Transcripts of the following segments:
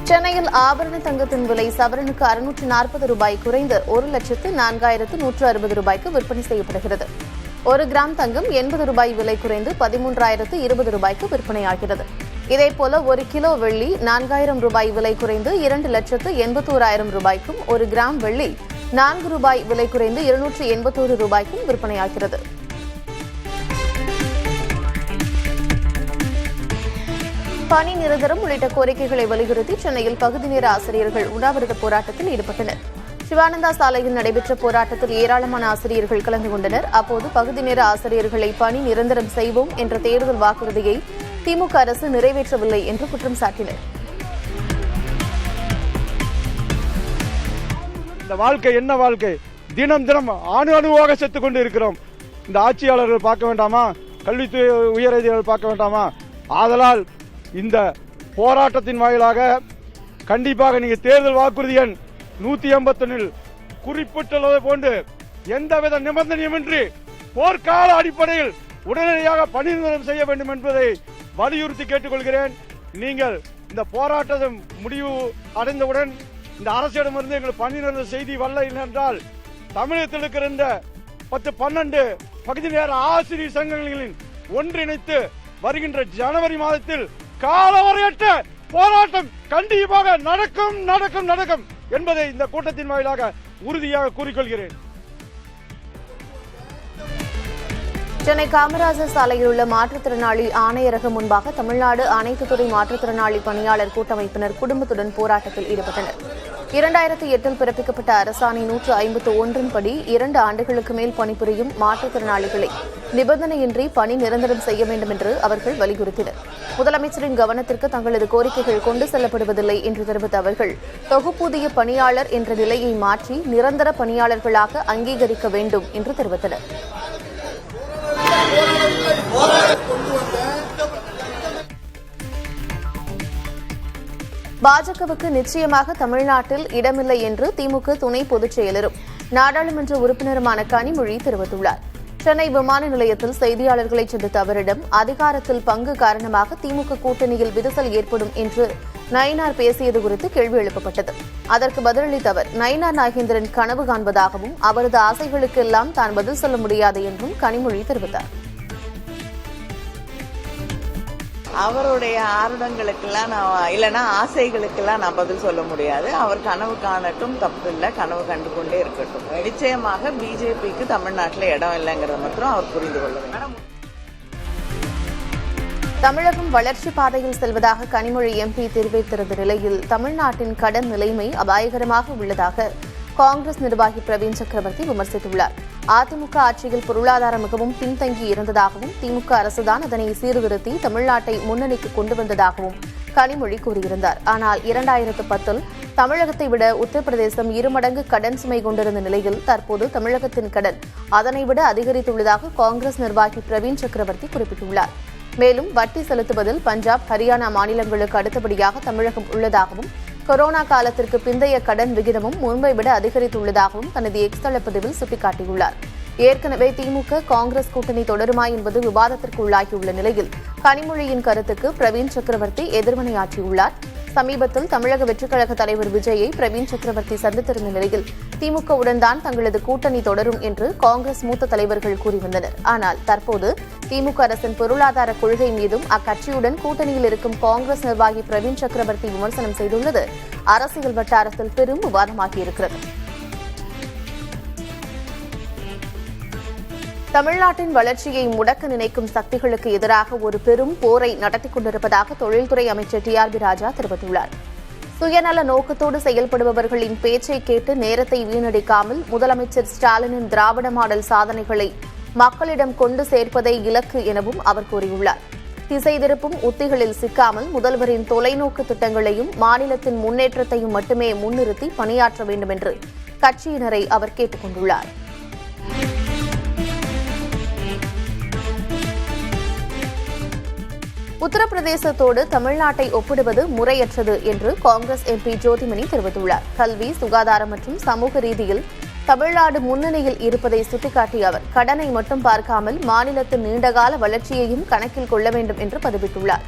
சென்னையில் ஆபரண தங்கத்தின் விலை சவரனுக்கு 640 ரூபாய் குறைந்து 1,04,160 ரூபாய்க்கு விற்பனை செய்யப்படுகிறது. 1 கிராம் தங்கம் 80 ரூபாய் விலை குறைந்து 13,020 ரூபாய்க்கு விற்பனையாகிறது. இதேபோல 1 கிலோ வெள்ளி 4,000 ரூபாய் விலை குறைந்து 2,81,000 ரூபாய்க்கும், 1 கிராம் வெள்ளி 4 ரூபாய் விலை குறைந்து 281 ரூபாய்க்கும் விற்பனையாகிறது. பணி நிரந்தரம் உள்ளிட்ட கோரிக்கைகளை வலியுறுத்தி சென்னையில் பகுதி நேர ஆசிரியர்கள் உண்ணாவிரத போராட்டத்தில் ஈடுபட்டனர். சிவானந்தா சாலையில் நடைபெற்ற போராட்டத்தில் ஏராளமான ஆசிரியர்கள் கலந்து கொண்டனர். அப்போது பகுதி நேர ஆசிரியர்களை பணி நிரந்தரம் செய்வோம் என்ற தேர்தல் வாக்குறுதியை திமுக அரசு நிறைவேற்றவில்லை என்று குற்றம் சாட்டினர். இந்த வாழ்க்கை என்ன வாழ்க்கை? தினம் தினம் அணுவாக செத்துக் கொண்டு இருக்கிறோம். இந்த ஆட்சியாளர்கள் பார்க்க வேண்டாமா? கல்வித்துறை உயரதிகாரிகள் பார்க்க வேண்டாமா? ஆதலால் இந்த போராட்டத்தின் வாயிலாக கண்டிப்பாக நீங்க தேர்தல் வாக்குறுதி எண் 181 குறிப்பிட்டுள்ளதை போன்று எந்தவித நிபந்தனையுமின்றி போர்க்கால அடிப்படையில் உடனடியாக பணி நிரந்தரம் செய்ய வேண்டும் என்பதை வலியுறுத்தி கேட்டுக்கொள்கிறேன். நீங்கள் இந்த போராட்டம் முடிவு அடைந்தவுடன் இந்த அரசிடமிருந்து எங்கள் பணி நிரந்தர செய்தி வரல என்றால் தமிழகத்தில் இருக்கிற இந்த 10-12 பகுதி நேர ஆசிரியர் சங்கங்களின் ஒன்றிணைத்து வருகின்ற ஜனவரி மாதத்தில் காலவரையற்ற போராட்டம் கண்டிப்பாக நடக்கும் நடக்கும் நடக்கும் என்பதை இந்த கூட்டத்தின் வாயிலாக உறுதியாக கூறிக்கொள்கிறேன். சென்னை காமராஜர் சாலையில் உள்ள மாற்றுத்திறனாளி ஆணையரகம் முன்பாக தமிழ்நாடு அனைத்து துறை மாற்றுத்திறனாளி பணியாளர் கூட்டமைப்பினர் குடும்பத்துடன் போராட்டத்தில் ஈடுபட்டனர். 2008 பிறப்பிக்கப்பட்ட அரசாணை 151 படி 2 ஆண்டுகளுக்கு மேல் பணிபுரியும் மாற்றுத்திறனாளிகளை நிபந்தனையின்றி பணி நிரந்தரம் செய்ய வேண்டும் என்று அவர்கள் வலியுறுத்தினர். முதலமைச்சரின் கவனத்திற்கு தங்களது கோரிக்கைகள் கொண்டு செல்லப்படுவதில்லை என்று தெரிவித்த அவர்கள் தொகுப்பூதிய பணியாளர் என்ற நிலையை மாற்றி நிரந்தர பணியாளர்களாக அங்கீகரிக்க வேண்டும் என்று தெரிவித்தனர். பாஜகவுக்கு நிச்சயமாக தமிழ்நாட்டில் இடமில்லை என்று திமுக துணை பொதுச் செயலரும் நாடாளுமன்ற உறுப்பினருமான கனிமொழி தெரிவித்துள்ளார். சென்னை விமான நிலையத்தில் செய்தியாளர்களை சந்தித்த அவரிடம் அதிகாரத்தில் பங்கு காரணமாக திமுக கூட்டணியில் விரிசல் ஏற்படும் என்று நயினார் பேசியது குறித்து கேள்வி எழுப்பப்பட்டது. அதற்கு பதிலளித்த அவர் நயினார் நாகேந்திரன் கனவு காண்பதாகவும் அவரது ஆசைகளுக்கெல்லாம் தான் பதில் சொல்ல முடியாது என்றும் கனிமொழி தெரிவித்தார். அவருடைய ஆர்வங்களுக்கெல்லாம் இல்லைன்னா ஆசைகளுக்கெல்லாம் நான் பதில் சொல்ல முடியாது. அவர் கனவு காணட்டும், தப்பு இல்லை, கனவு கண்டு கொண்டே இருக்கட்டும். நிச்சயமாக பிஜேபிக்கு தமிழ்நாட்டில் இடம் இல்லைங்கிறத மட்டும் அவர் புரிந்து கொள்ள வேண்டும். தமிழகம் வளர்ச்சி பாதையில் செல்வதாக கனிமொழி எம்பி தெரிவித்திருந்த நிலையில் தமிழ்நாட்டின் கடன் நிலைமை அபாயகரமாக உள்ளதாக காங்கிரஸ் நிர்வாகி பிரவீன் சக்கரவர்த்தி விமர்சித்துள்ளார். அதிமுக ஆட்சியில் பொருளாதாரம் மிகவும் பின்தங்கி இருந்ததாகவும் திமுக அரசுதான் அதனை சீர்திருத்தி தமிழ்நாட்டை முன்னணிக்கு கொண்டு வந்ததாகவும் கனிமொழி கூறியிருந்தார். ஆனால் 2010 தமிழகத்தை விட உத்தரப்பிரதேசம் 2 மடங்கு கடன் சுமை கொண்டிருந்த நிலையில் தற்போது தமிழகத்தின் கடன் அதனை விட அதிகரித்துள்ளதாக காங்கிரஸ் நிர்வாகி பிரவீன் சக்கரவர்த்தி குறிப்பிட்டுள்ளார். மேலும் வட்டி செலுத்துவதில் பஞ்சாப், ஹரியானா மாநிலங்களுக்கு அடுத்தபடியாக தமிழகம் உள்ளதாகவும் கொரோனா காலத்திற்கு பிந்தைய கடன் விகிதமும் முன்பை விட அதிகரித்துள்ளதாகவும் தனது எக்ஸ் தளப்பதிவில் சுட்டிக்காட்டியுள்ளார். ஏற்கனவே திமுக காங்கிரஸ் கூட்டணி தொடருமா என்பது விவாதத்திற்கு உள்ளாகியுள்ள நிலையில் கனிமொழியின் கருத்துக்கு பிரவீன் சக்கரவர்த்தி எதிர்வினையாற்றியுள்ளார். சமீபத்தில் தமிழக வெற்றிக் கழக தலைவர் விஜயை பிரவீன் சக்கரவர்த்தி சந்தித்திருந்த நிலையில் திமுகவுடன் தான் தங்களது கூட்டணி தொடரும் என்று காங்கிரஸ் மூத்த தலைவர்கள் கூறி வந்தனர். ஆனால் தற்போது திமுக அரசின் பொருளாதார கொள்கை மீதும் அக்கட்சியுடன் கூட்டணியில் இருக்கும் காங்கிரஸ் நிர்வாகி பிரவீன் சக்கரவர்த்தி விமர்சனம் செய்துள்ளது அரசியல் வட்டாரத்தில் பெரும் விவாதமாகியிருக்கிறது. தமிழ்நாட்டின் வளர்ச்சியை முடக்க நினைக்கும் சக்திகளுக்கு எதிராக ஒரு பெரும் போரை நடத்திக் கொண்டிருப்பதாக தொழில்துறை அமைச்சர் TRB ராஜா தெரிவித்துள்ளார். சுயநல நோக்கத்தோடு செயல்படுபவர்களின் பேச்சை கேட்டு நேரத்தை வீணடிக்காமல் முதலமைச்சர் ஸ்டாலினின் திராவிட மாடல் சாதனைகளை மக்களிடம் கொண்டு சேர்ப்பதை இலக்கு எனவும் அவர் கூறியுள்ளார். திசை திருப்பும் உத்திகளில் சிக்காமல் முதல்வரின் தொலைநோக்கு திட்டங்களையும் மாநிலத்தின் முன்னேற்றத்தையும் மட்டுமே முன்னிறுத்தி பணியாற்ற வேண்டும் என்று கட்சியினரை அவர் கேட்டுக் கொண்டுள்ளார். உத்தரப்பிரதேசத்தோடு தமிழ்நாட்டை ஒப்பிடுவது முறையற்றது என்று காங்கிரஸ் MP ஜோதிமணி தெரிவித்துள்ளார். கல்வி, சுகாதாரம் மற்றும் சமூக ரீதியில் தமிழ்நாடு முன்னணியில் இருப்பதை சுட்டிக்காட்டிய அவர் கடனை மட்டும் பார்க்காமல் மாநிலத்தின் நீண்டகால வளர்ச்சியையும் கணக்கில் கொள்ள வேண்டும் என்று பதிவிட்டுள்ளார்.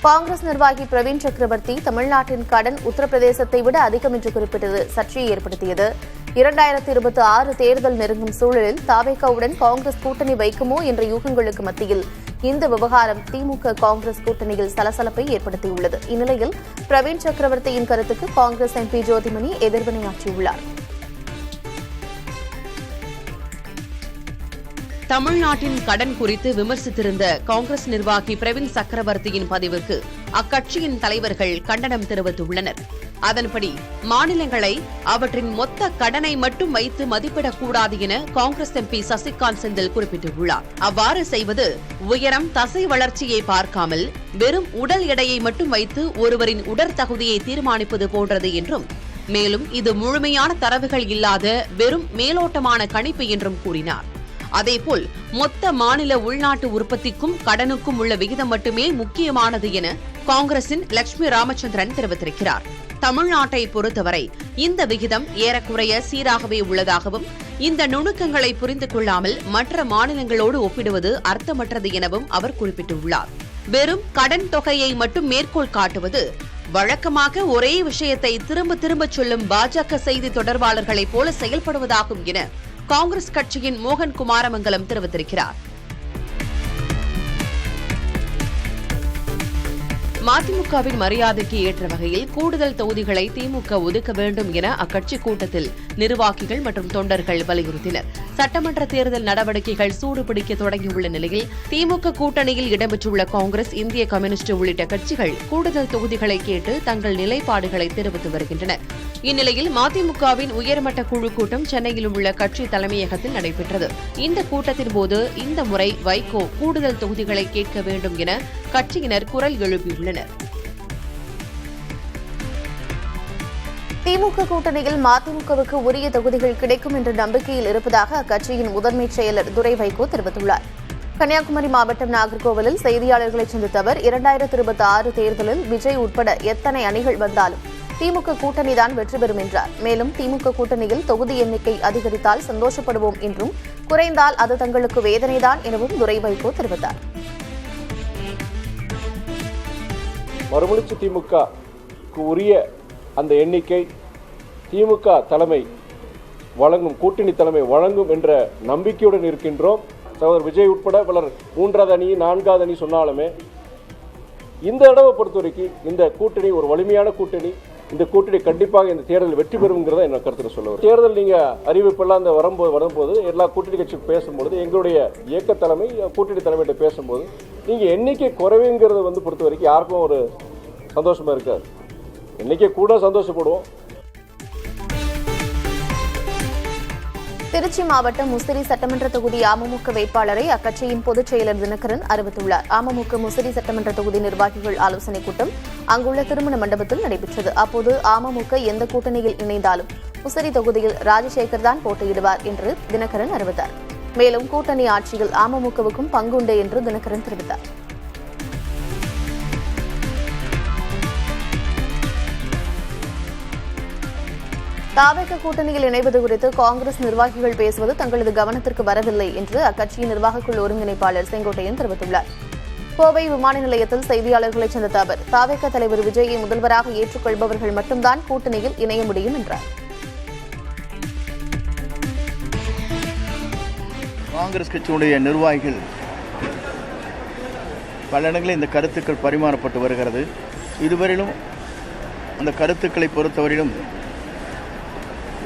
காங்கிரஸ் நிர்வாகி பிரவீன் சக்கரவர்த்தி தமிழ்நாட்டின் கடன் உத்தரப்பிரதேசத்தை விட அதிகம் என்று குறிப்பிட்டது சர்ச்சையை ஏற்படுத்தியது. 2026 தேர்தல் நெருங்கும் சூழலில் தாவேகாவுடன் காங்கிரஸ் கூட்டணி வைக்குமோ என்ற யூகங்களுக்கு மத்தியில் இந்த விவகாரம் திமுக காங்கிரஸ் கூட்டணியில் சலசலப்பை ஏற்படுத்தியுள்ளது. இந்நிலையில் பிரவீன் சக்கரவர்த்தியின் கருத்துக்கு காங்கிரஸ் எம்பி ஜோதிமணி எதிர்வினையாற்றியுள்ளார். தமிழ்நாட்டின் கடன் குறித்து விமர்சித்திருந்த காங்கிரஸ் நிர்வாகி பிரவீன் சக்கரவர்த்தியின் பதிவுக்கு அக்கட்சியின் தலைவர்கள் கண்டனம் தெரிவித்துள்ளனர். அதன்படி மாநிலங்களை அவற்றின் மொத்த கடனை மட்டும் வைத்து மதிப்பிடக்கூடாது என காங்கிரஸ் எம்பி சசிகாந்த் செந்தில் குறிப்பிட்டுள்ளார். அவ்வாறு செய்வது உயரம், தசை வளர்ச்சியை பார்க்காமல் வெறும் உடல் எடையை மட்டும் வைத்து ஒருவரின் உடற்தகுதியை தீர்மானிப்பது போன்றது என்றும், மேலும் இது முழுமையான தரவுகள் இல்லாத வெறும் மேலோட்டமான கணிப்பு என்றும் கூறினார். அதேபோல் மொத்த மாநில உள்நாட்டு உற்பத்திக்கும் கடனுக்கும் உள்ள விகிதம் மட்டுமே முக்கியமானது என காங்கிரசின் லட்சுமி ராமச்சந்திரன் தெரிவித்திருக்கிறார். தமிழ்நாட்டை பொறுத்தவரை இந்த விகிதம் ஏறக்குறைய சீராகவே உள்ளதாகவும், இந்த நுணுக்கங்களை புரிந்து கொள்ளாமல் மற்ற மாநிலங்களோடு ஒப்பிடுவது அர்த்தமற்றது எனவும் அவர் குறிப்பிட்டுள்ளார். வெறும் கடன் தொகையை மட்டும் மேற்கோள் காட்டுவது வழக்கமாக ஒரே விஷயத்தை திரும்ப திரும்ப சொல்லும் பாஜக செய்தி தொடர்பாளர்களைப் போல செயல்படுவதாகும் என காங்கிரஸ் கட்சியின் மோகன் குமாரமங்கலம் தெரிவித்திருக்கிறார். மதிமுகவின் மரியாதைக்கு ஏற்ற வகையில் கூடுதல் தொகுதிகளை திமுக ஒதுக்க வேண்டும் என அக்கட்சி கூட்டத்தில் நிர்வாகிகள் மற்றும் தொண்டர்கள் வலியுறுத்தினர். சட்டமன்ற தேர்தல் நடவடிக்கைகள் சூடுபிடிக்க தொடங்கியுள்ள நிலையில் திமுக கூட்டணியில் இடம்பெற்றுள்ள காங்கிரஸ், இந்திய கம்யூனிஸ்ட் உள்ளிட்ட கட்சிகள் கூடுதல் தொகுதிகளை கேட்டு தங்கள் நிலைப்பாடுகளை தெரிவித்து வருகின்றனர். இந்நிலையில் மதிமுகவின் உயர்மட்ட குழு கூட்டம் சென்னையில் உள்ள கட்சி தலைமையகத்தில் நடைபெற்றது. இந்த கூட்டத்தின் போது இந்த முறை வைகோ கூடுதல் தொகுதிகளை கேட்க வேண்டும் என கட்சியினர் குரல் எழுப்பியுள்ளனர். திமுக கூட்டணியில் மதிமுகவுக்கு உரிய தொகுதிகள் கிடைக்கும் என்ற நம்பிக்கையில் இருப்பதாக அக்கட்சியின் முதன்மை செயலர் துரை வைகோ தெரிவித்துள்ளார். கன்னியாகுமரி மாவட்டம் நாகர்கோவிலில் செய்தியாளர்களை சந்தித்த அவர் 2026 தேர்தலில் விஜய் உட்பட எத்தனை அணிகள் வந்தாலும் திமுக கூட்டணிதான் வெற்றி பெறும் என்றார். மேலும் திமுக கூட்டணியில் தொகுதி எண்ணிக்கை அதிகரித்தால் சந்தோஷப்படுவோம் என்றும், குறைந்தால் அது தங்களுக்கு வேதனைதான் எனவும் துரை வைகோ தெரிவித்தார். மறுமலர்ச்சி திமுக உரிய அந்த எண்ணிக்கை திமுக தலைமை வழங்கும், கூட்டணி தலைமை வழங்கும் என்ற நம்பிக்கையுடன் இருக்கின்றோம். சகோதரர் விஜய் உட்பட பலர் 3வது அணி 4வது அணி சொன்னாலுமே இந்த தடவை பொறுத்தவரைக்கும் இந்த கூட்டணி ஒரு வலிமையான கூட்டணி. இந்த கூட்டணி கண்டிப்பாக இந்த தேர்தல் வெற்றி பெறுங்கிறத என்ன கருத்து சொல்லுவார். தேர்தல் நீங்க அறிவிப்பெல்லாம் அந்த வரும்போது எல்லா கூட்டணி கட்சி பேசும்போது, எங்களுடைய இயக்க தலைமை கூட்டணி தலைமையிட்ட பேசும்போது நீங்க எண்ணிக்கை குறைவுங்கிறத பொறுத்த வரைக்கும் யாருக்கும் ஒரு சந்தோஷமா இருக்காது. எண்ணிக்கை கூட சந்தோஷப்படுவோம். திருச்சி மாவட்டம் முசிறி சட்டமன்ற தொகுதி அமமுக வேட்பாளரை அக்கட்சியின் பொதுச் செயலர் தினகரன் அறிவித்துள்ளார். அமமுக முசிறி சட்டமன்ற தொகுதி நிர்வாகிகள் ஆலோசனைக் கூட்டம் அங்குள்ள திருமண மண்டபத்தில் நடைபெற்றது. அப்போது அமமுக எந்த கூட்டணியில் இணைந்தாலும் முசிறி தொகுதியில் ராஜசேகர் தான் போட்டியிடுவார் என்று தினகரன் அறிவித்தார். மேலும் கூட்டணி ஆட்சியில் அமமுகவுக்கும் பங்குண்டு என்று தினகரன் தெரிவித்தார். தாவேக கூட்டணியில் இணைவது குறித்து காங்கிரஸ் நிர்வாகிகள் பேசுவது தங்களது கவனத்திற்கு வரவில்லை என்று அக்கட்சியின் நிர்வாகக்குழு ஒருங்கிணைப்பாளர் செங்கோட்டையன் தெரிவித்துள்ளார். கோவை விமான நிலையத்தில் செய்தியாளர்களை சந்தித்த அவர், தாவேக தலைவர் விஜயை முதல்வராக ஏற்றுக்கொள்பவர்கள் மட்டும்தான் கூட்டணியில் இணைய முடியும் என்றார். காங்கிரஸ் கட்சியுடைய நிர்வாகிகள் பல இடங்களில் இந்த கருத்துக்கள் பரிமாறப்பட்டு வருகிறது. இதுவரையிலும் அந்த கருத்துக்களை பொறுத்தவரையிலும்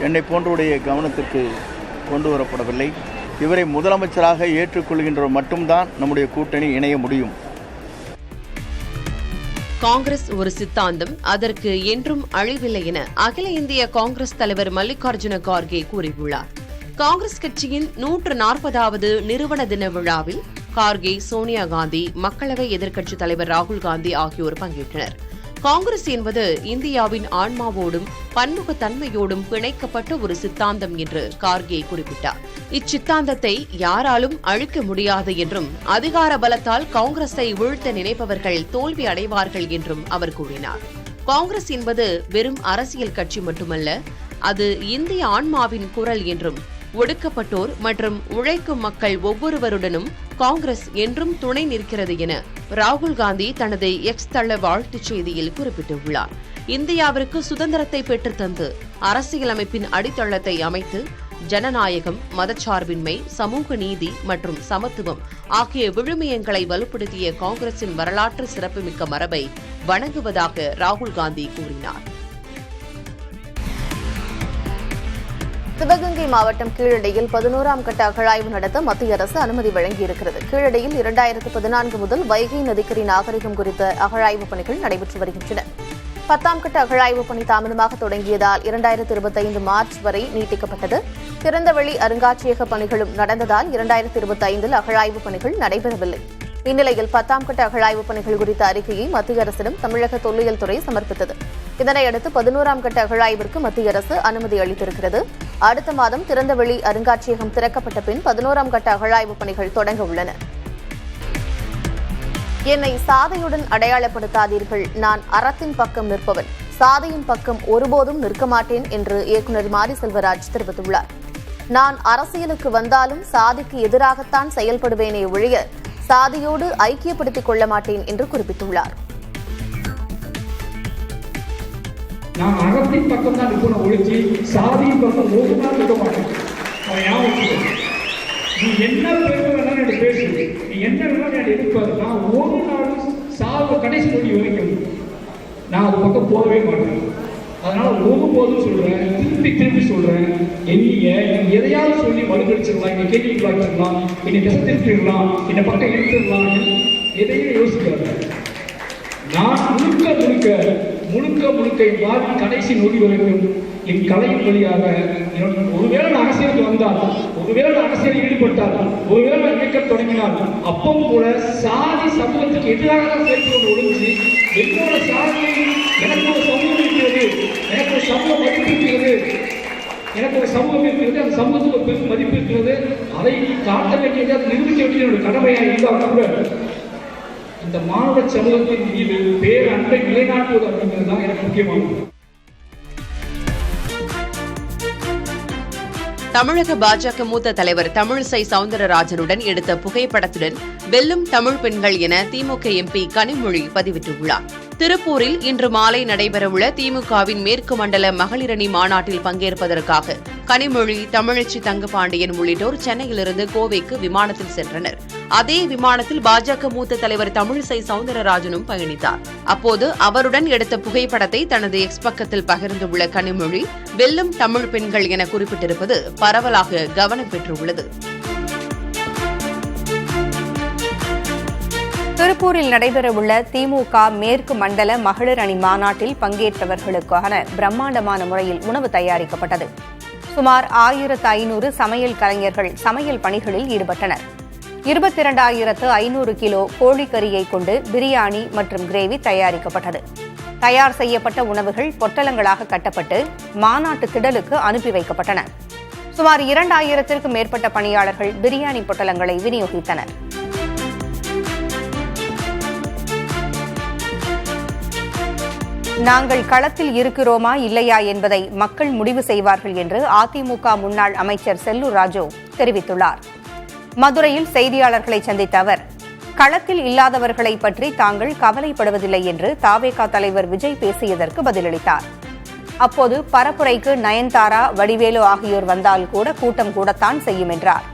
என்னை போன்றவுடைய கவனத்திற்கு கொண்டு வரப்படவில்லை. இவரை முதலமைச்சராக ஏற்றுக்கொள்கின்றவர் மட்டும்தான் நம்முடைய கூட்டணி இணைய முடியும். காங்கிரஸ் ஒரு சித்தாந்தம், அதற்கு என்றும் அழிவில்லை என அகில இந்திய காங்கிரஸ் தலைவர் மல்லிகார்ஜுன கார்கே கூறியுள்ளார். காங்கிரஸ் கட்சியின் 140வது நிறுவன தின விழாவில் கார்கே, சோனியா காந்தி, மக்களவை எதிர்க்கட்சித் தலைவர் ராகுல் காந்தி ஆகியோர் பங்கேற்றனர். காங்கிரஸ் என்பது இந்தியாவின் ஆன்மாவோடும் பன்முகத்தன்மையோடும் பிணைக்கப்பட்ட ஒரு சித்தாந்தம் என்று கார்கே குறிப்பிட்டார். இச்சித்தாந்தத்தை யாராலும் அழிக்க முடியாது என்றும், அதிகார பலத்தால் காங்கிரஸை வீழ்த்த நினைப்பவர்கள் தோல்வி அடைவார்கள் என்றும் அவர் கூறினார். காங்கிரஸ் என்பது வெறும் அரசியல் கட்சி மட்டுமல்ல, அது இந்திய ஆன்மாவின் குரல் என்றும் ஒடுக்கப்பட்டோர் மற்றும் உழைக்கும் மக்கள் ஒவ்வொருவருடனும் காங்கிரஸ் என்றும் துணை நிற்கிறது என ராகுல் காந்தி தனது எக்ஸ் தள வாழ்த்துச் செய்தியில் குறிப்பிட்டுள்ளார். இந்தியாவிற்கு சுதந்திரத்தை பெற்றுத்தந்து அரசியலமைப்பின் அடித்தளத்தை அமைத்து ஜனநாயகம், மதச்சார்பின்மை, சமூக நீதி மற்றும் சமத்துவம் ஆகிய விழுமியங்களை வலுப்படுத்திய காங்கிரசின் வரலாற்று சிறப்புமிக்க மரபை வணங்குவதாக ராகுல் காந்தி கூறினார். சிவகங்கை மாவட்டம் கீழடியில் 11ஆம் கட்ட அகழாய்வு நடத்த மத்திய அரசு அனுமதி வழங்கியிருக்கிறது. கீழடியில் 2014 முதல் வைகை நதிக்கரை நாகரிகம் குறித்த அகழாய்வு பணிகள் நடைபெற்று வருகின்றன. 10ஆம் கட்ட அகழாய்வு பணி தாமதமாக தொடங்கியதால் 2025 மார்ச் வரை நீட்டிக்கப்பட்டது. திறந்தவெளி அருங்காட்சியக பணிகளும் நடந்ததால் 2025 அகழாய்வு பணிகள் நடைபெறவில்லை. இந்நிலையில் 10ஆம் கட்ட அகழாய்வு பணிகள் குறித்த அறிக்கையை மத்திய அரசிடம் தமிழக தொல்லியல் துறை சமர்ப்பித்தது. இதனையடுத்து 11ஆம் கட்ட அகழாய்விற்கு மத்திய அரசு அனுமதி அளித்திருக்கிறது. அடுத்த மாதம் திறந்தவெளி அருங்காட்சியகம் திறக்கப்பட்ட பின் 11ஆம் கட்ட அகழாய்வு பணிகள் தொடங்க உள்ளன. என்னை சாதியுடன் அடையாளப்படுத்தாதீர்கள், நான் அறத்தின் பக்கம் நிற்பவன், சாதியின் பக்கம் ஒருபோதும் நிற்க மாட்டேன் என்று இயக்குநர் மாரி செல்வராஜ் தெரிவித்துள்ளார். நான் அரசியலுக்கு வந்தாலும் சாதிக்கு எதிராகத்தான் செயல்படுவேனே ஒழிய சாதியோடு ஐக்கியப்படுத்திக் கொள்ள மாட்டேன் என்று குறிப்பிட்டுள்ளார். நான் அறத்தின் பக்கம் தான் நிற்பன ஒழிச்சு சாதியின் பக்கம் ஒரு நாள் இருக்க மாட்டேன். நீ என்ன பேச வேணாலும் எனக்கு பேசு, நீ என்ன வேணாலும் எனக்கு எதிர்ப்பாரு, நான் ஒரு நாள் சாவு கடைசி நொடி வரைக்கும் நான் அது பக்கம் போகவே மாட்டேன். அதனால ஒருபோதும் சொல்றேன், திருப்பி சொல்றேன், என்னைய எதையாவது சொல்லி வலுக்கடிச்சிடலாம், என்னை கேள்விக்குள்ளாக்கிடலாம், என்னை திசை திருப்பிடலாம், என்னை பக்கம் இழுத்துடலாம், எதையும் யோசிக்காது. நான் முழுக்க வாழ் கடைசி நொடி வரைக்கும் என் கலையின் வழியாக ஒருவேளை நான் அரசியலுக்கு வந்தால், ஒருவேளை நான் அரசியலில் ஈடுபட்டால், ஒருவேளை நான் இயக்க தொடங்கினால் அப்பவும் கூட சாதி சமூகத்துக்கு எதிராக தான் சேர்த்து ஒழிஞ்சு என்னோட சாதியை எனக்கு ஒரு சமூகம் இருக்கிறது, எனக்கு ஒரு சமூக மதிப்பு இருக்கிறது, எனக்கு ஒரு சமூகம் இருக்கிறது, அந்த சமூகத்துக்கு ஒரு பெரும் மதிப்பு இருக்கிறது, அதை காட்ட வேண்டியது, அதை நிரூபிக்க வேண்டியது என்னோட கடமையாக இருந்தால் கூட இந்த மாணவ சமூகத்தின் மீது பேரன்பை நிலைநாட்டுவது அப்படிங்கிறது தான் எனக்கு முக்கியமானது. தமிழக பாஜக மூத்த தலைவர் தமிழிசை சவுந்தரராஜனுடன் எடுத்த புகைப்படத்துடன் வெல்லும் தமிழ் பெண்கள் என திமுக எம்பி கனிமொழி பதிவிட்டுள்ளார். திருப்பூரில் இன்று மாலை நடைபெறவுள்ள திமுகவின் மேற்கு மண்டல மகளிரணி மாநாட்டில் பங்கேற்பதற்காக கனிமொழி, தமிழச்சி தங்கபாண்டியன் உள்ளிட்டோர் சென்னையிலிருந்து கோவைக்கு விமானத்தில் சென்றனர். அதே விமானத்தில் பாஜக மூத்த தலைவர் தமிழிசை சவுந்தரராஜனும் பயணித்தார். அப்போது அவருடன் எடுத்த புகைப்படத்தை தனது எக்ஸ் பக்கத்தில் பகிர்ந்துள்ள கனிமொழி, வெல்லும் தமிழ் பெண்கள் என குறிப்பிட்டிருப்பது பரவலாக கவனம் பெற்றுள்ளது. திருப்பூரில் நடைபெறவுள்ள திமுக மேற்கு மண்டல மகளிர் அணி மாநாட்டில் பங்கேற்றவர்களுக்கான பிரம்மாண்டமான முறையில் உணவு தயாரிக்கப்பட்டது. சுமார் 1500 சமையல் கலைஞர்கள் சமையல் பணிகளில் ஈடுபட்டனர். 22,500 கிலோ கோழிக்கறியை கொண்டு பிரியாணி மற்றும் கிரேவி தயாரிக்கப்பட்டது. தயார் செய்யப்பட்ட உணவுகள் பொட்டலங்களாக கட்டப்பட்டு மாநாட்டு திடலுக்கு அனுப்பி வைக்கப்பட்டன. சுமார் 2000த்திற்கும் மேற்பட்ட பணியாளர்கள் பிரியாணி பொட்டலங்களை விநியோகித்தனர். நாங்கள் களத்தில் இருக்கிறோமா இல்லையா என்பதை மக்கள் முடிவு செய்வார்கள் என்று அதிமுக முன்னாள் அமைச்சர் செல்லூர் ராஜு தெரிவித்துள்ளார். மதுரையில் செய்தியாளர்களை சந்தித்த அவர், களத்தில் இல்லாதவர்களை பற்றி தாங்கள் கவலைப்படுவதில்லை என்று தாவேகா தலைவர் விஜய் பேசியதற்கு பதிலளித்தார். அப்போது பரப்புரைக்கு நயன்தாரா, வடிவேலு ஆகியோர் வந்தால் கூட கூட்டம் கூடத்தான் செய்யும் என்றார்.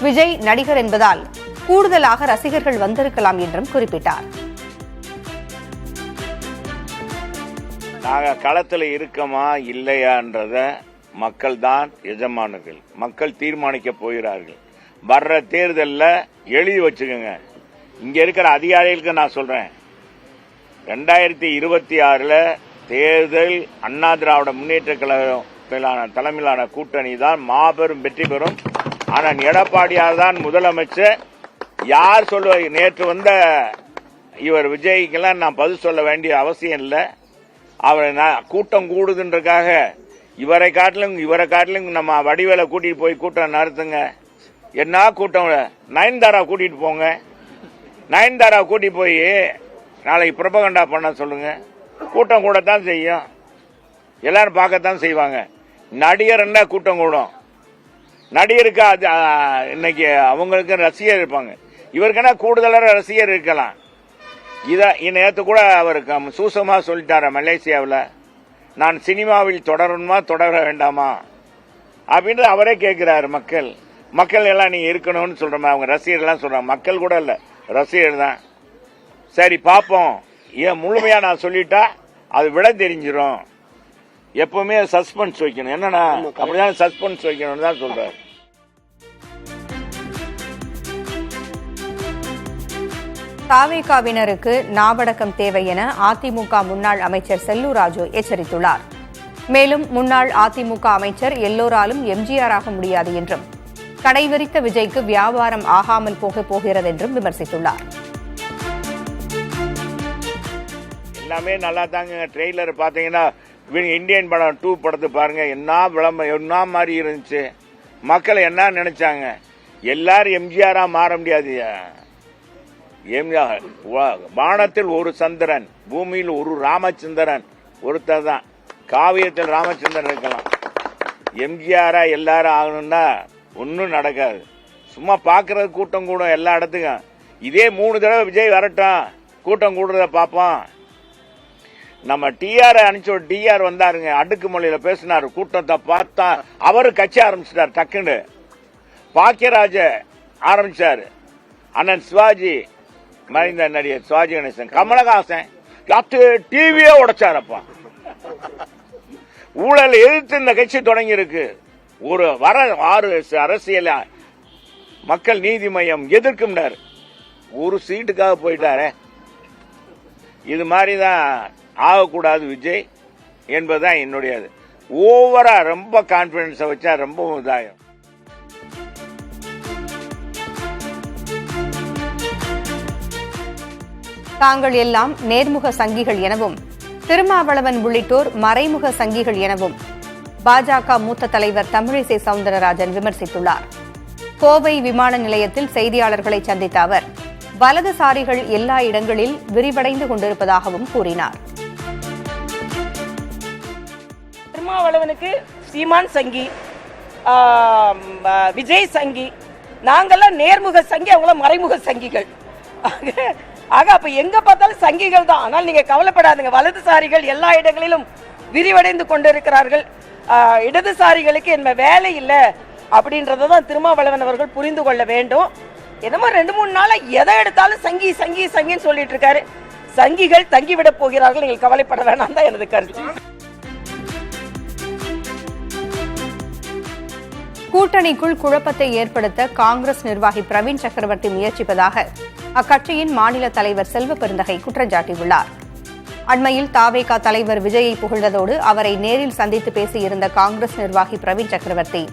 விஜய் நடிகர் என்பதால் கூடுதலாக ரசிகர்கள் வந்திருக்கலாம் என்றும் குறிப்பிட்டார். நாங்கள் களத்தில் இருக்கோமா இல்லையான்றத மக்கள் தான் எஜமானர்கள், மக்கள் தீர்மானிக்க போகிறார்கள். வர்ற தேர்தலில் எழுதி வச்சுக்கோங்க. இங்கே இருக்கிற அதிகாரிகளுக்கு நான் சொல்கிறேன், 2026 தேர்தல் அண்ணா திராவிட முன்னேற்ற கழக தலைமையிலான கூட்டணி தான் மாபெரும் வெற்றி பெறும். ஆனால் எடப்பாடியார் தான் முதலமைச்சர். யார் சொல்லுவார்? நேற்று வந்த இவர் விஜய்க்கெல்லாம் நான் பதில் சொல்ல வேண்டிய அவசியம் இல்லை. அவரை கூட்டம் கூடுதுன்றக்காக இவரை காட்டிலும் நம்ம வடிவேலை கூட்டிட்டு போய் கூட்டம் நடத்துங்க. என்ன கூட்டம்? நயன்தாரா கூட்டிட்டு போங்க. நயன்தாரா கூட்டிட்டு போய் நாளைக்கு புரபகண்டா பண்ண சொல்லுங்க. கூட்டம் கூடத்தான் செய்யும், எல்லாரும் பார்க்கத்தான் செய்வாங்க. நடிகர் என்ன கூட்டம் கூடும்? நடிகருக்கு இன்னைக்கு அவங்களுக்கு ரசிகர் இருப்பாங்க, இவருக்குன்னா கூடுதலான ரசிகர் இருக்கலாம். நேற்று கூட அவருக்கு சூசமா சொல்லிட்டார மலேசியாவில், நான் சினிமாவில் தொடரணுமா தொடர வேண்டாமா அப்படின்னு அவரே கேட்கிறாரு. மக்கள் எல்லாம் நீங்க இருக்கணும்னு சொல்றமா, அவங்க ரசிகர் எல்லாம் சொல்றாங்க, மக்கள் கூட இல்ல ரசிகர் தான். சரி பார்ப்போம், ஏன் முழுமையா நான் சொல்லிட்டா அது விட தெரிஞ்சிடும். எப்பவுமே சஸ்பென்ஸ் வைக்கணும், என்னன்னா அப்படிதான் சஸ்பென்ஸ் வைக்கணும்னு தான் சொல்றாரு. தாவேகாவினருக்கு நாவடக்கம் தேவை என அதிமுக முன்னாள் அமைச்சர் செல்லூர் ராஜு எச்சரித்துள்ளார். மேலும் முன்னாள் அதிமுக அமைச்சர் எல்லோராலும் எம்ஜிஆராக முடியாது என்றும், கடைவிரித்த விஜய்க்கு வியாபாரம் ஆகாமல் போகிறது என்றும் விமர்சித்துள்ளார். எல்லாமே நல்லா தாங்க. ட்ரெய்லர் பாத்தீங்கன்னா இந்தியன் படம் 2 படத்தை பாருங்க, என்ன மாதிரி இருந்துச்சு. மக்கள் என்ன நினைச்சாங்க, எல்லாரும் எம்ஜிஆரா மாற முடியாது. வானத்தில் ஒரு சந்திரன், பூமியில் ஒரு ராமச்சந்திரன் ஒருத்தர் தான். காவியத்தில் ராமச்சந்திரன் இருக்கலாம், எம்ஜிஆரா எல்லாரும் ஆகணும்னா ஒன்னும் நடக்காது. சும்மா பாக்குறது கூட்டம் கூடும் எல்லா இடத்துக்கும். இதே 3 தடவை விஜய் வரட்டும், கூட்டம் கூடுறத பார்ப்போம். நம்ம டிஆர் அனுப்பிச்சோம், டிஆர் வந்தாருங்க, அடுக்கு மொழியில பேசினாரு, கூட்டத்தை பார்த்தா அவரு கட்சி ஆரம்பிச்சிட்டாரு. டக்குன்னு பாக்கியராஜ ஆரம்பிச்சாரு, அண்ணன் சிவாஜி, மறைந்த நடிகர் சிவாஜி கணேசன், கமலஹாசன், டிவியே உடைச்சாரப்பா. ஊழல் எதிர்த்து இந்த கட்சி தொடங்கி இருக்கு. ஒரு 6 அரசியல் மக்கள் நீதி மையம் எதிர்க்கும்னாரு, ஒரு சீட்டுக்காக போயிட்டாரே. இது மாதிரிதான் ஆகக்கூடாது விஜய் என்பதுதான் என்னுடையது. ஓவரா ரொம்ப கான்பிடன்ஸை வச்சா ரொம்ப இதாகும். தாங்கள் எல்லாம் நேர்முக சங்கிகள் எனவும், திருமாவளவன் உள்ளிட்டோர் மறைமுக சங்கிகள் எனவும் பாஜக மூத்த தலைவர் தமிழிசை சவுந்தரராஜன் விமர்சித்துள்ளார். கோவை விமான நிலையத்தில் செய்தியாளர்களை சந்தித்த அவர், வலதுசாரிகள் எல்லா இடங்களில் விரிவடைந்து கொண்டிருப்பதாகவும் கூறினார். திருமாவளவனுக்கு சீமான் சங்கி, விஜய் சங்கி, நாங்கெல்லாம் நேர்முக சங்கி, அவங்களாம் மறைமுக சங்கிகள். ஆக அப்ப எங்க பார்த்தாலும் சங்கிகள் தான். ஆனால் நீங்க கவலைப்படாதுங்க, வலதுசாரிகள் எல்லா இடங்களிலும் விரிவடைந்து கொண்டிருக்கிறார்கள். இடதுசாரிகளுக்கு என்ன வேலை இல்லை அப்படின்றதான் திருமாவளவன் அவர்கள் புரிந்து கொள்ள வேண்டும். என்னமோ 2-3 நாளா எதை எடுத்தாலும் சங்கி சங்கி சங்கின்னு சொல்லிட்டு இருக்காரு. சங்கிகள் தங்கிவிட போகிறார்கள், நீங்கள் கவலைப்பட வேணாம் தான் எனது கருத்து. கூட்டணிக்குள் குழப்பத்தை ஏற்படுத்த காங்கிரஸ் நிர்வாகி பிரவீன் சக்கரவர்த்தி முயற்சிப்பதாக அக்கட்சியின் மாநில தலைவர் செல்வ பெருந்தகை குற்றஞ்சாட்டியுள்ளார். அண்மையில் தாவேகா தலைவர் விஜயை புகழ்ந்ததோடு அவரை நேரில் சந்தித்து பேசியிருந்த காங்கிரஸ் நிர்வாகி பிரவீன் சக்கரவர்த்தி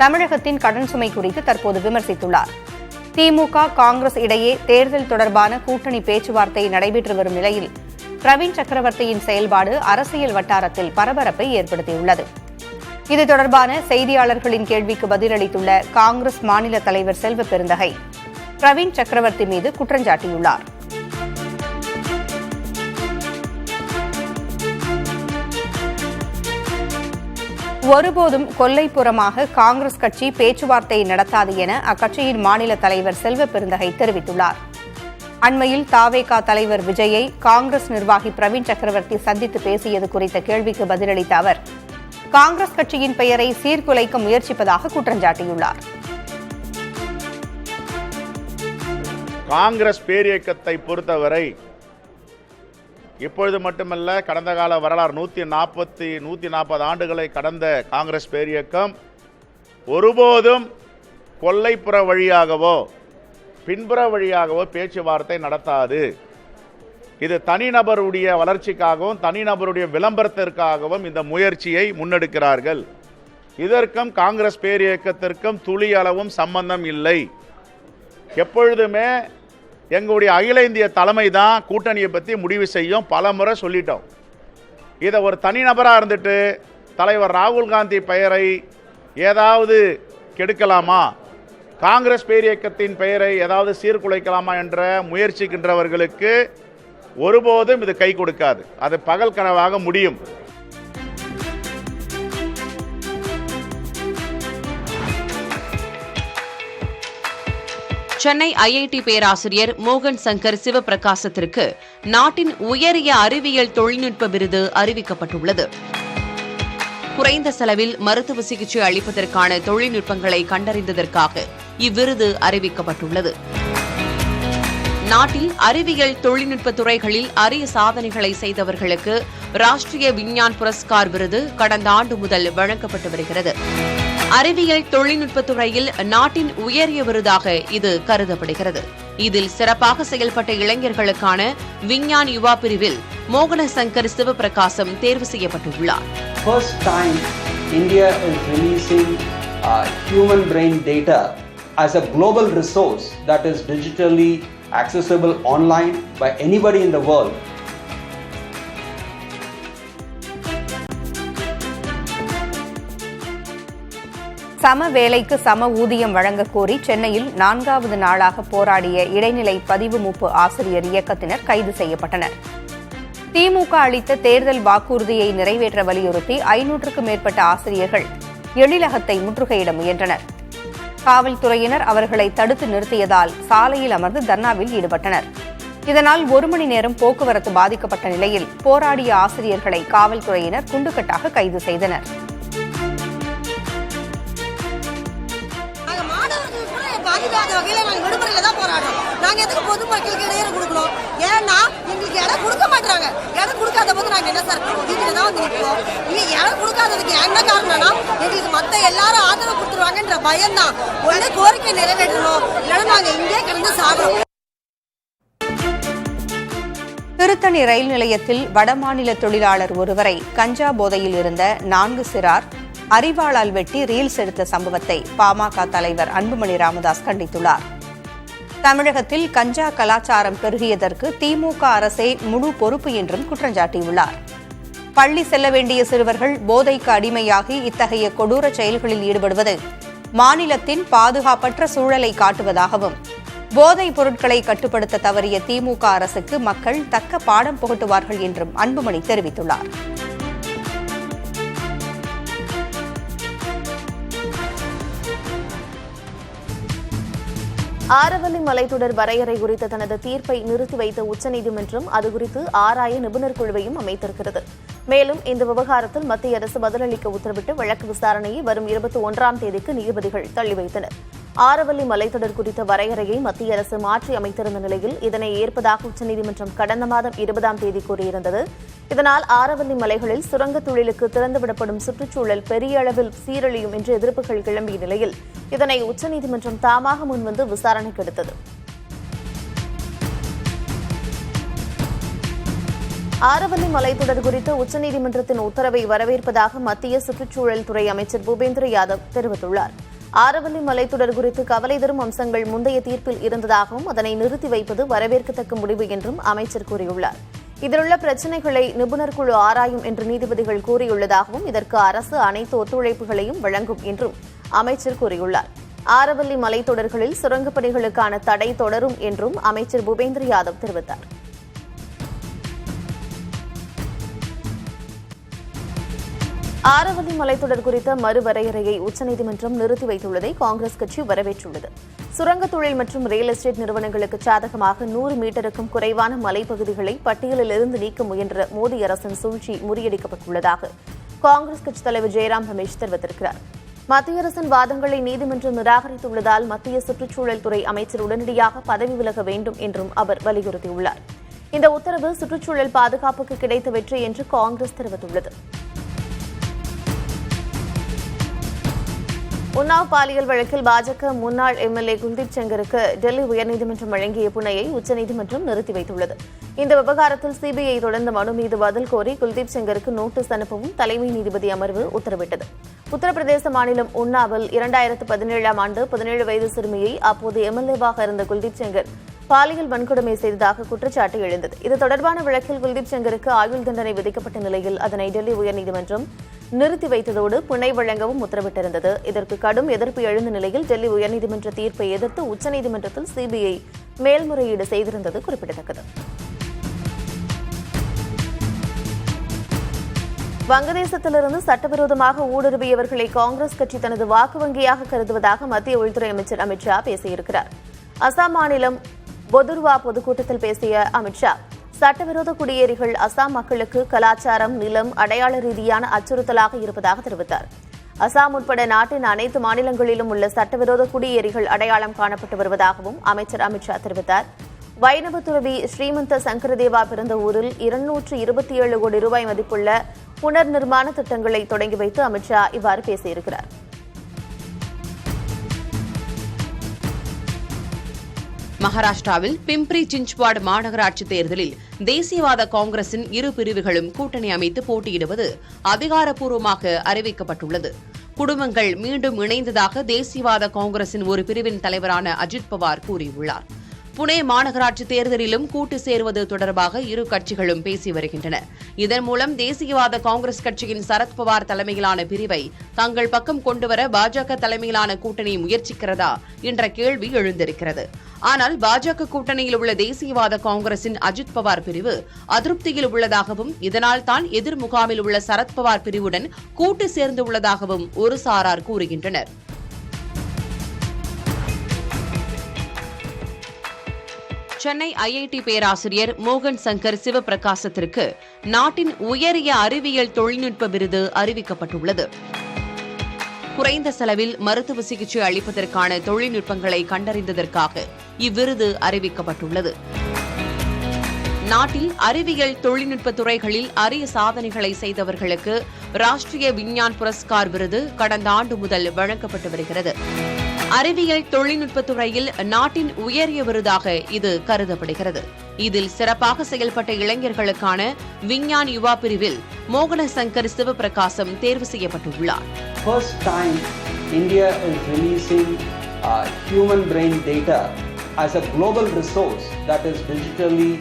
தமிழகத்தின் கடன் சுமை குறித்து தற்போது விமர்சித்துள்ளார். திமுக காங்கிரஸ் இடையே தேர்தல் தொடர்பான கூட்டணி பேச்சுவார்த்தை நடைபெற்று வரும் நிலையில் பிரவீன் சக்கரவர்த்தியின் செயல்பாடு அரசியல் வட்டாரத்தில் பரபரப்பை ஏற்படுத்தியுள்ளது. இது தொடர்பான செய்தியாளர்களின் கேள்விக்கு பதிலளித்துள்ள காங்கிரஸ் மாநில தலைவர் செல்வ பெருந்தகை பிரவீன் சக்கரவர்த்தி மீது குற்றஞ்சாட்டியுள்ளார். ஒருபோதும் கொல்லைப்புறமாக காங்கிரஸ் கட்சி பேச்சுவார்த்தை நடத்தாது என அக்கட்சியின் மாநில தலைவர் செல்வ பெருந்தகை தெரிவித்துள்ளார். அண்மையில் தாவேகா தலைவர் விஜயை காங்கிரஸ் நிர்வாகி பிரவீன் சக்கரவர்த்தி சந்தித்து பேசியது குறித்த கேள்விக்கு பதிலளித்த அவர், காங்கிரஸ் கட்சியின் பெயரை சீர்குலைக்க முயற்சிப்பதாக குற்றஞ்சாட்டியுள்ளார். காங்கிரஸ் பேரியக்கத்தை பொறுத்தவரை இப்பொழுது மட்டுமல்ல, கடந்த கால வரலாறு 140 ஆண்டுகளை கடந்த காங்கிரஸ் பேரியக்கம் ஒருபோதும் கொல்லைப்புற வழியாகவோ பின்புற வழியாகவோ பேச்சுவார்த்தை நடத்தாது. இது தனிநபருடைய வளர்ச்சிக்காகவும் தனிநபருடைய விளம்பரத்திற்காகவும் இந்த முயற்சியை முன்னெடுக்கிறார்கள். இதற்கும் காங்கிரஸ் பேரியக்கத்திற்கும் துளி அளவும் சம்பந்தம் இல்லை. எப்பொழுதுமே எங்களுடைய அகில இந்திய தலைமை தான் கூட்டணியை பற்றி முடிவு செய்யும். பல முறை சொல்லிட்டோம். இதை ஒரு தனிநபராக இருந்துட்டு தலைவர் ராகுல் காந்தி பெயரை ஏதாவது கெடுக்கலாமா, காங்கிரஸ் பேரியக்கத்தின் பெயரை ஏதாவது சீர்குலைக்கலாமா என்ற முயற்சிக்கின்றவர்களுக்கு ஒருபோதும் இது கை கொடுக்காது. அது பகல் கனவாக முடியும். சென்னை IIT பேராசிரியர் மோகன் சங்கர் சிவபிரகாசத்திற்கு நாட்டின் உயரிய அறிவியல் தொழில்நுட்ப விருது அறிவிக்கப்பட்டுள்ளது. குறைந்த செலவில் மருத்துவ சிகிச்சை அளிப்பதற்கான தொழில்நுட்பங்களை கண்டறிந்ததற்காக இவ்விருது அறிவிக்கப்பட்டுள்ளது. நாட்டில் அறிவியல் தொழில்நுட்ப துறைகளில் அரிய சாதனைகளை செய்தவர்களுக்கு ராஷ்டிரிய விஞ்ஞான் புரஸ்கார் விருது கடந்த ஆண்டு முதல் வழங்கப்பட்டு வருகிறது. அறிவியல் தொழில்நுட்பத் துறையில் நாட்டின் உயரிய விருதாக இது கருதப்படுகிறது. இதில் சிறப்பாக செயல்பட்ட இளைஞர்களுக்கான விஞ்ஞான் யுவா பிரிவில் மோகன சங்கர் சிவபிரகாசம் தேர்வு செய்யப்பட்டுள்ளார். First time India is releasing human brain data as a global resource that is digitally accessible online by anybody in the world. சம வேலைக்கு சம ஊதியம் வழங்கக் கோரி சென்னையில் 4வது நாளாக போராடிய இடைநிலை பதிவு மூப்பு ஆசிரியர் இயக்கத்தினர் கைது செய்யப்பட்டனர். திமுக அளித்த தேர்தல் வாக்குறுதியை நிறைவேற்ற வலியுறுத்தி 500க்கும் மேற்பட்ட ஆசிரியர்கள் எழிலகத்தை முற்றுகையிட முயன்றனர். காவல்துறையினர் அவர்களை தடுத்து நிறுத்தியதால் சாலையில் அமர்ந்து தர்ணாவில் ஈடுபட்டனர். இதனால் 1 மணி நேரம் போக்குவரத்து பாதிக்கப்பட்ட நிலையில் போராடிய ஆசிரியர்களை காவல்துறையினர் குண்டுக்கட்டாக கைது செய்தனர். விடுமுறையில தான் போராடுறோம். நாங்க எதுக்கு பொதுமக்களுக்கு இடையில கொடுக்கணும்? ஏன்னா எங்களுக்கு இடம் கொடுக்க மாட்டாங்க. இடம் கொடுக்காத போது நாங்க என்ன சார் வீட்டுல தான் வந்து நிற்போம். இடம் கொடுக்காததுக்கு என்ன காரணம்னா எங்களுக்கு மத்த எல்லாரும் ஆதரவு கொடுத்துருவாங்கன்ற பயம் தான். ஒண்ணு கோரிக்கை நிறைவேற்றணும், இல்லைன்னா நாங்க இங்கே கிடந்து சாப்பிடுறோம். திருத்தணி ரயில் நிலையத்தில் வடமாநில தொழிலாளர் ஒருவரை கஞ்சா போதையில் இருந்த 4 சிறார் அரிவாளால் வெட்டி ரீல்ஸ் எடுத்த சம்பவத்தை பாமக தலைவர் அன்புமணி ராமதாஸ் கண்டித்துள்ளார். தமிழகத்தில் கஞ்சா கலாச்சாரம் பெருகியதற்கு திமுக அரசே முழு பொறுப்பு என்றும் குற்றஞ்சாட்டியுள்ளார். பள்ளி செல்ல வேண்டிய சிறுவர்கள் போதைக்கு அடிமையாகி இத்தகைய கொடூர செயல்களில் ஈடுபடுவது மாநிலத்தின் பாதுகாப்பற்ற சூழலை காட்டுவதாகவும் போதைப் பொருட்களை கட்டுப்படுத்த தவறிய திமுக அரசுக்கு மக்கள் தக்க பாடம் புகட்டுவார்கள் என்றும் அன்புமணி தெரிவித்துள்ளார். ஆரவல்லி மலைத்தொடர் வரையறை குறித்த தனது தீர்ப்பை நிறுத்தி வைத்த உச்சநீதிமன்றம் அதுகுறித்து ஆராய நிபுணர் குழுவையும் அமைத்திருக்கிறது. மேலும் இந்த விவகாரத்தில் மத்திய அரசு பதிலளிக்க உத்தரவிட்டு வழக்கு விசாரணையை வரும் 21ஆம் தேதிக்கு நீதிபதிகள் தள்ளி வைத்தனர். ஆரவல்லி மலைத்தொடர் குறித்த வரையறையை மத்திய அரசு மாற்றி அமைத்திருந்த நிலையில் இதனை ஏற்பதாக உச்சநீதிமன்றம் கடந்த மாதம் 20ஆம் தேதி கூறியிருந்தது. இதனால் ஆரவல்லி மலைகளில் சுரங்கத் தொழிலுக்கு திறந்துவிடப்படும் சுற்றுச்சூழல் பெரிய அளவில் சீரழியும் என்று எதிர்ப்புகள் கிளம்பிய நிலையில் இதனை உச்சநீதிமன்றம் தாமாக முன்வந்து விசாரணைக்கு எடுத்தது. ஆரவல்லி மலைத்தொடர் குறித்து உச்சநீதிமன்றத்தின் உத்தரவை வரவேற்பதாக மத்திய சுற்றுச்சூழல் துறை அமைச்சர் பூபேந்திர யாதவ் தெரிவித்துள்ளார். ஆரவல்லி மலைத்தொடர் குறித்து கவலை தரும் அம்சங்கள் முந்தைய தீர்ப்பில் இருந்ததாகவும் அதனை நிறுத்தி வைப்பது வரவேற்கத்தக்க முடிவு என்றும் அமைச்சர் கூறியுள்ளார். இதிலுள்ள பிரச்சினைகளை நிபுணர் குழு ஆராயும் என்று நீதிபதிகள் கூறியுள்ளதாகவும் இதற்கு அரசு அனைத்து ஒத்துழைப்புகளையும் வழங்கும் என்றும் அமைச்சர் கூறியுள்ளார். ஆரவல்லி மலைத்தொடர்களில் சுரங்கப் பணிகளுக்கான தடை தொடரும் என்றும் அமைச்சர் பூபேந்திர யாதவ் தெரிவித்தார். ஆரவல்லி மலைத்தொடர் குறித்த மறுவரையறையை உச்சநீதிமன்றம் நிறுத்தி வைத்துள்ளதை காங்கிரஸ் கட்சி வரவேற்றுள்ளது. சுரங்கத் தொழில் மற்றும் ரியல் எஸ்டேட் நிறுவனங்களுக்கு சாதகமாக 100 மீட்டருக்கும் குறைவான மலைப்பகுதிகளை பட்டியலில் இருந்து நீக்க முயன்ற மோடி அரசின் சூழ்ச்சி முறியடிக்கப்பட்டுள்ளதாக காங்கிரஸ் கட்சித் தலைவர் ஜெயராம் ரமேஷ் தெரிவித்திருக்கிறார். மத்திய அரசின் வாதங்களை நீதிமன்றம் நிராகரித்துள்ளதால் மத்திய சுற்றுச்சூழல் துறை அமைச்சர் உடனடியாக பதவி விலக வேண்டும் என்றும் அவர் வலியுறுத்தியுள்ளார். இந்த உத்தரவு சுற்றுச்சூழல் பாதுகாப்புக்கு கிடைத்த வெற்றி என்று காங்கிரஸ் தெரிவித்துள்ளது. உன்னாவ் பாலியல் வழக்கில் பாஜக முன்னாள் எம்எல்ஏ குல்தீப் செங்கருக்கு டெல்லி உயர்நீதிமன்றம் வழங்கிய புனையை உச்சநீதிமன்றம் நிறுத்தி வைத்துள்ளது. இந்த விவகாரத்தில் சிபிஐ தொடர்ந்த மனு மீது பதில் கோரி குல்தீப் செங்கருக்கு நோட்டீஸ் அனுப்பவும் தலைமை நீதிபதி அமர்வு உத்தரவிட்டது. உத்தரப்பிரதேச மாநிலம் உன்னாவில் 2017ஆம் ஆண்டு 17 வயது சிறுமியை அப்போது எம்எல்ஏவாக இருந்த குல்தீப் செங்கர் பாலியல் வன்கொடுமை செய்ததாக குற்றச்சாட்டு எழுந்தது. இது தொடர்பான வழக்கில் குல்தீப் செங்கருக்கு ஆயுள் தண்டனை விதிக்கப்பட்ட நிலையில் அதனை டெல்லி உயர்நீதிமன்றம் நிறுத்தி வைத்ததோடு பிணை வழங்கவும் உத்தரவிட்டிருந்தது. இதற்கு கடும் எதிர்ப்பு எழுந்த நிலையில் டெல்லி உயர்நீதிமன்ற தீர்ப்பை எதிர்த்து உச்சநீதிமன்றத்தில் சிபிஐ மேல்முறையீடு செய்திருந்தது குறிப்பிடத்தக்கது. வங்கதேசத்திலிருந்து சட்டவிரோதமாக ஊடுருவியவர்களை காங்கிரஸ் கட்சி தனது வாக்கு வங்கியாக கருதுவதாக மத்திய உள்துறை அமைச்சர் அமித் ஷா பேசியிருக்கிறார். அசாம் மாநிலம் பொதுர்வா பொதுக்கூட்டத்தில் பேசிய அமித்ஷா, சட்டவிரோத குடியேறிகள் அசாம் மக்களுக்கு கலாச்சாரம், நிலம், அடையாள ரீதியான அச்சுறுத்தலாக இருப்பதாக தெரிவித்தார். அசாம் உட்பட நாட்டின் அனைத்து மாநிலங்களிலும் உள்ள சட்டவிரோத குடியேறிகள் அடையாளம் காணப்பட்டு வருவதாகவும் அமைச்சர் அமித்ஷா தெரிவித்தார். வைணவ துறவி ஸ்ரீமந்த சங்கரதேவா பிறந்த ஊரில் 227 கோடி ரூபாய் மதிப்புள்ள புனர் நிர்மாண திட்டங்களை தொடங்கி வைத்து அமித்ஷா இவ்வாறு பேசியிருக்கிறார். மகாராஷ்டிராவில் பிம்ப்ரி சிஞ்ச்வாட் மாநகராட்சி தேர்தலில் தேசியவாத காங்கிரசின் இரு பிரிவுகளும் கூட்டணி அமைத்து போட்டியிடுவது அதிகாரப்பூர்வமாக அறிவிக்கப்பட்டுள்ளது. குடும்பங்கள் மீண்டும் இணைந்ததாக தேசியவாத காங்கிரசின் ஒரு பிரிவின் தலைவரான அஜித் பவார் கூறியுள்ளார். புனே மாநகராட்சி தேர்தலிலும் கூட்டு சேருவது தொடர்பாக இரு கட்சிகளும் பேசி வருகின்றன. இதன் மூலம் தேசியவாத காங்கிரஸ் கட்சியின் சரத்பவார் தலைமையிலான பிரிவை தங்கள் பக்கம் கொண்டுவர பாஜக தலைமையிலான கூட்டணி முயற்சிக்கிறதா என்ற கேள்வி எழுந்திருக்கிறது. ஆனால் பாஜக கூட்டணியில் உள்ள தேசியவாத காங்கிரசின் அஜித் பவார் பிரிவு அதிருப்தியில் உள்ளதாகவும், இதனால் தான் எதிர் முகாமில் உள்ள சரத்பவார் பிரிவுடன் கூட்டு சேர்ந்துள்ளதாகவும் ஒரு சாரார் கூறுகின்றனர். சென்னை ஐஐடி பேராசிரியர் மோகன் சங்கர் சிவபிரகாசத்திற்கு நாட்டின் உயரிய அறிவியல் தொழில்நுட்ப விருது அறிவிக்கப்பட்டுள்ளது. குறைந்த செலவில் மருத்துவ சிகிச்சை அளிப்பதற்கான தொழில்நுட்பங்களை கண்டறிந்ததற்காக இவ்விருது அறிவிக்கப்பட்டுள்ளது. நாட்டில் அறிவியல் தொழில்நுட்ப துறைகளில் அரிய சாதனைகளை செய்தவர்களுக்கு ராஷ்டிரிய விஞ்ஞான் புரஸ்கார் விருது கடந்த ஆண்டு முதல் வழங்கப்பட்டு வருகிறது. அறிவியல் தொழில்நுட்பத் துறையில் நாட்டின் உயரிய விருதாக இது கருதப்படுகிறது. இதில் சிறப்பாக செயல்பட்ட இளைஞர்களுக்கான விஞ்ஞான் யுவா பிரிவில் மோகன சங்கர் சிவபிரகாசம் தேர்வு செய்யப்பட்டுள்ளார். First time India is releasing human brain data as a global resource that is digitally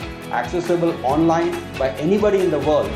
accessible online by anybody in the world.